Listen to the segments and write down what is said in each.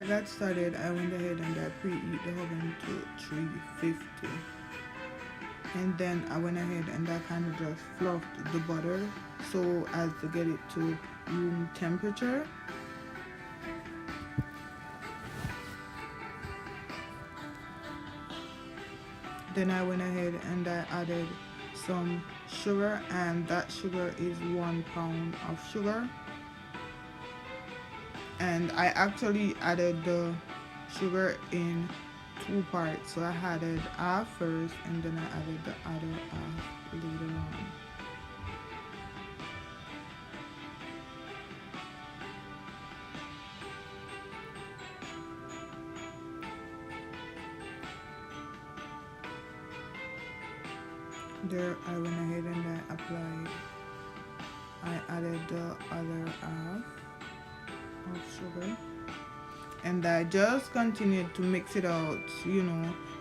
I got started, I went ahead and I preheat the oven to 350, and then I went ahead and I kind of just fluffed the butter so as to get it to room temperature. Then I went ahead and I added some sugar, and that sugar is 1 pound of sugar. And I actually added the sugar in 2 parts, so I added half first and then I added the other half later on. There I went ahead and I added the other half of sugar, and I just continued to mix it out,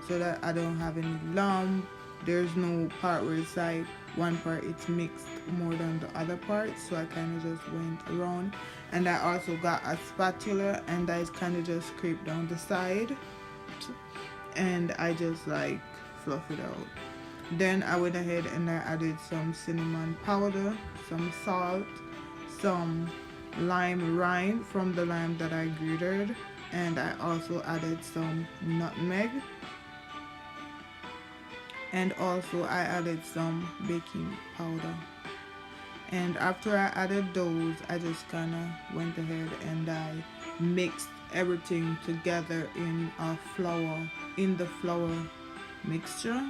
so that I don't have any lump. There's no part where it's like one part it's mixed more than the other part, so I kind of just went around. And I also got a spatula and I kind of just scraped down the side, and I just like fluff it out. Then I went ahead and I added some cinnamon powder, some salt, some lime rind from the lime that I grated, and I also added some nutmeg, and also I added some baking powder. And after I added those, I just kind of went ahead and I mixed everything together in the flour mixture.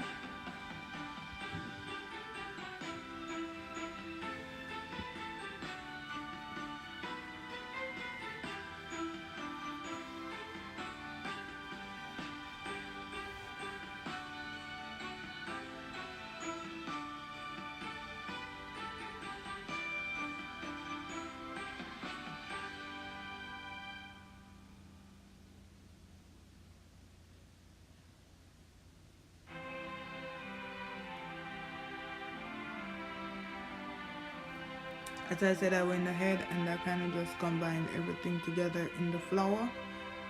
As I said, I went ahead and I kind of just combined everything together in the flour,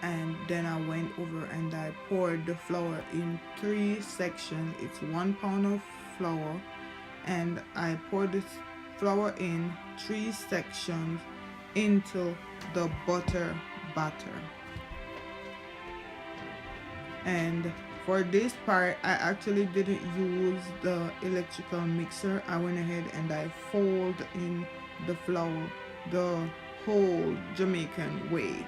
and then I went over and I poured the flour in 3 sections. It's 1 pound of flour, and I poured this flour in 3 sections into the butter batter. And for this part, I actually didn't use the electrical mixer. I went ahead and I fold in the flour the whole Jamaican way.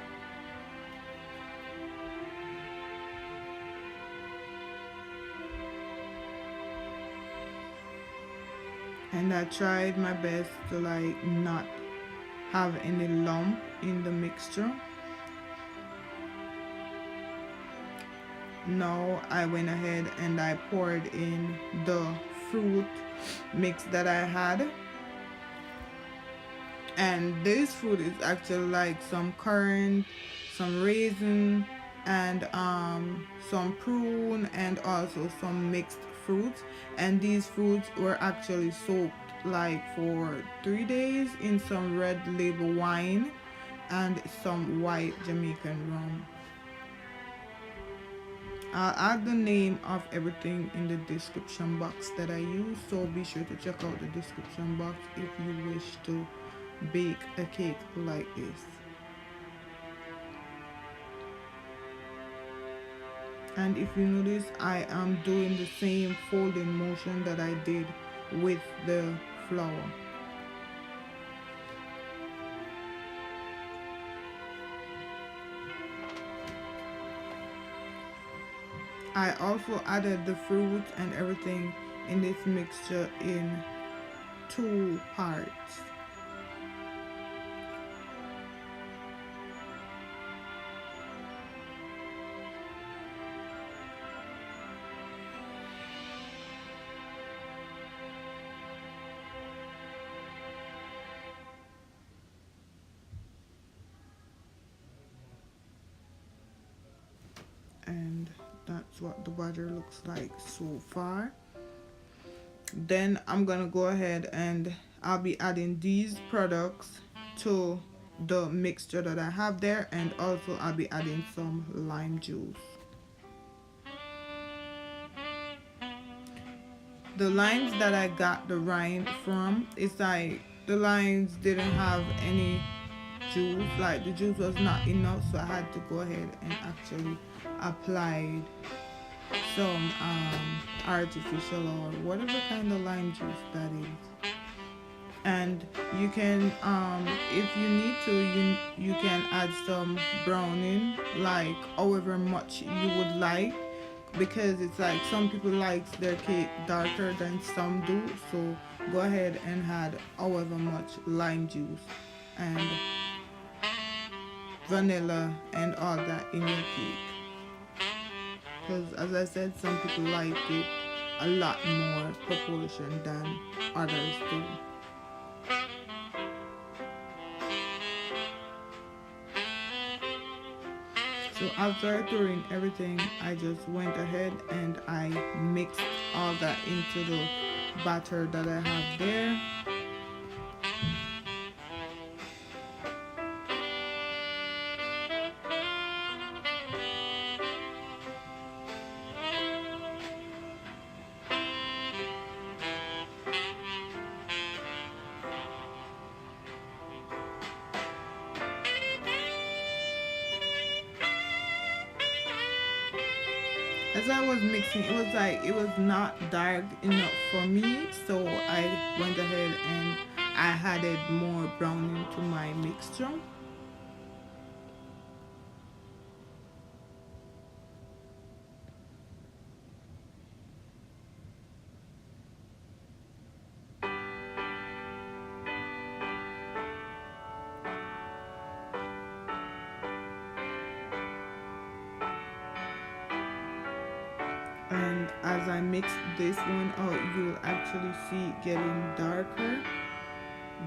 And I tried my best to like not have any lump in the mixture. Now I went ahead and I poured in the fruit mix that I had. And this fruit is actually like some currant, some raisin, and some prune, and also some mixed fruits. And these fruits were actually soaked like for 3 days in some red label wine and some white Jamaican rum. I'll add the name of everything in the description box that I use, so be sure to check out the description box if you wish to bake a cake like this. And if you notice, I am doing the same folding motion that I did with the flour. I also added the fruit and everything in this mixture in 2 parts. And that's what the butter looks like so far. Then I'm gonna go ahead and I'll be adding these products to the mixture that I have there, and also I'll be adding some lime juice. The limes that I got the rind from, it's like the limes didn't have any juice, like the juice was not enough, so I had to go ahead and actually apply some artificial or whatever kind of lime juice that is. And you can if you need to, you can add some browning, like however much you would like, because it's like some people like their cake darker than some do, so go ahead and add however much lime juice and vanilla and all that in your cake, because as I said, some people like it a lot more proportion than others do. So after throwing everything, I just went ahead and I mixed all that into the batter that I have there. As I was mixing, it was like it was not dark enough for me, so I went ahead and I added more browning to my mixture. And as I mix this one out, you'll actually see it getting darker,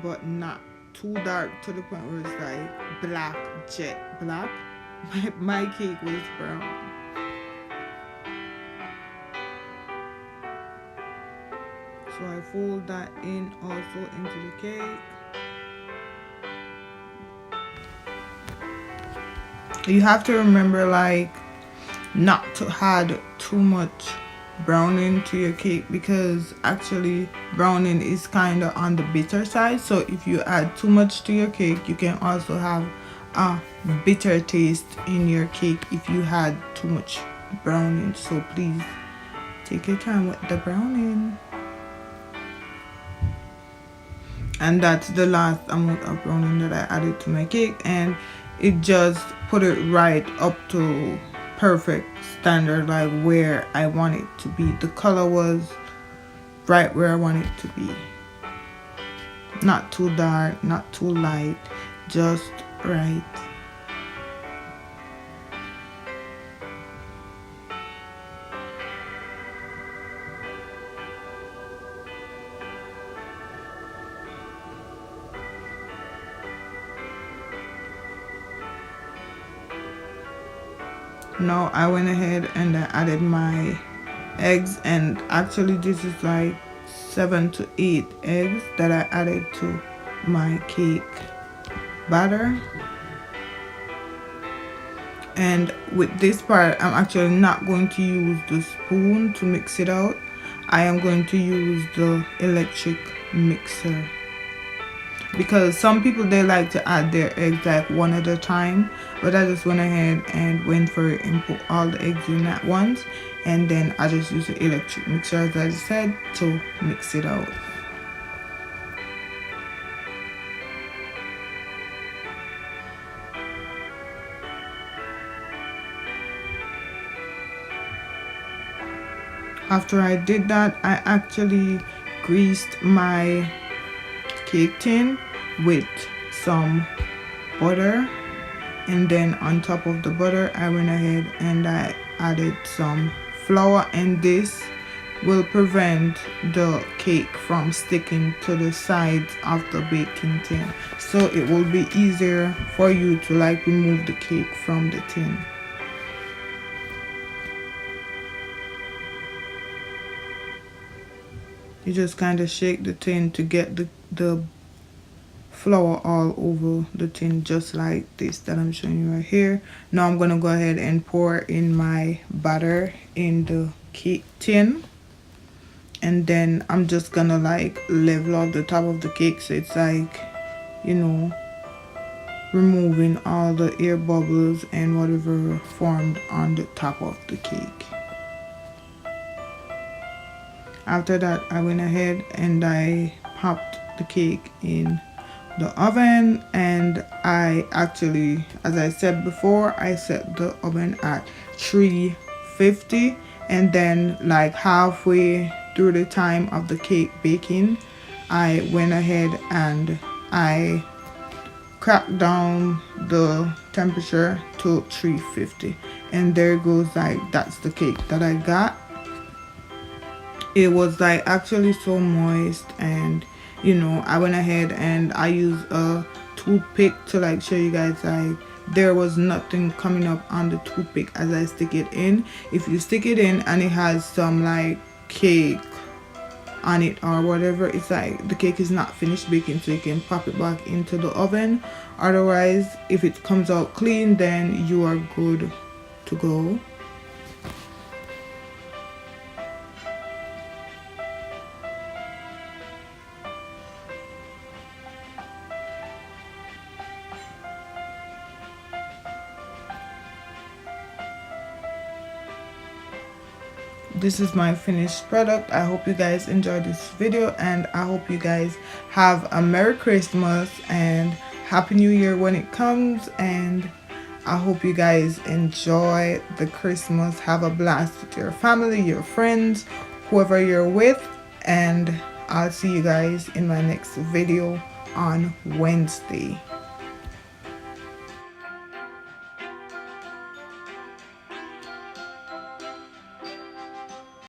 but not too dark to the point where it's like black, jet black. My cake was brown. So I fold that in also into the cake. You have to remember, like, not to add too much browning to your cake, because actually browning is kind of on the bitter side, so if you add too much to your cake, you can also have a bitter taste in your cake if you had too much browning. So please take your time with the browning. And that's the last amount of browning that I added to my cake, and it just put it right up to perfect standard, like where I want it to be. The color was right where I want it to be, not too dark, not too light, just right. Now I went ahead and I added my eggs, and actually this is like 7 to 8 eggs that I added to my cake batter. And with this part, I'm actually not going to use the spoon to mix it out. I am going to use the electric mixer, because some people, they like to add their eggs like one at a time, but I just went ahead and went for it and put all the eggs in at once, and then I just use the electric mixer, as I said, to mix it out. After I did that, I actually greased my cake tin with some butter, and then on top of the butter I went ahead and I added some flour, and this will prevent the cake from sticking to the sides of the baking tin, so it will be easier for you to like remove the cake from the tin. You just kind of shake the tin to get the flour all over the tin, just like this that I'm showing you right here. Now I'm gonna go ahead and pour in my batter in the cake tin, and then I'm just gonna like level off the top of the cake, so it's like, you know, removing all the air bubbles and whatever formed on the top of the cake. After that, I went ahead and I popped the cake in the oven, and I actually, as I said before, I set the oven at 350, and then like halfway through the time of the cake baking, I went ahead and I cracked down the temperature to 350, and there goes, like, that's the cake that I got. It was like actually so moist, and you know, I went ahead and I used a toothpick to like show you guys, like there was nothing coming up on the toothpick as I stick it in. If you stick it in and it has some like cake on it or whatever, it's like the cake is not finished baking, so you can pop it back into the oven. Otherwise, if it comes out clean, then you are good to go. This is my finished product. I hope you guys enjoyed this video, and I hope you guys have a Merry Christmas and Happy New Year when it comes, and I hope you guys enjoy the Christmas. Have a blast with your family, your friends, whoever you're with, and I'll see you guys in my next video on Wednesday.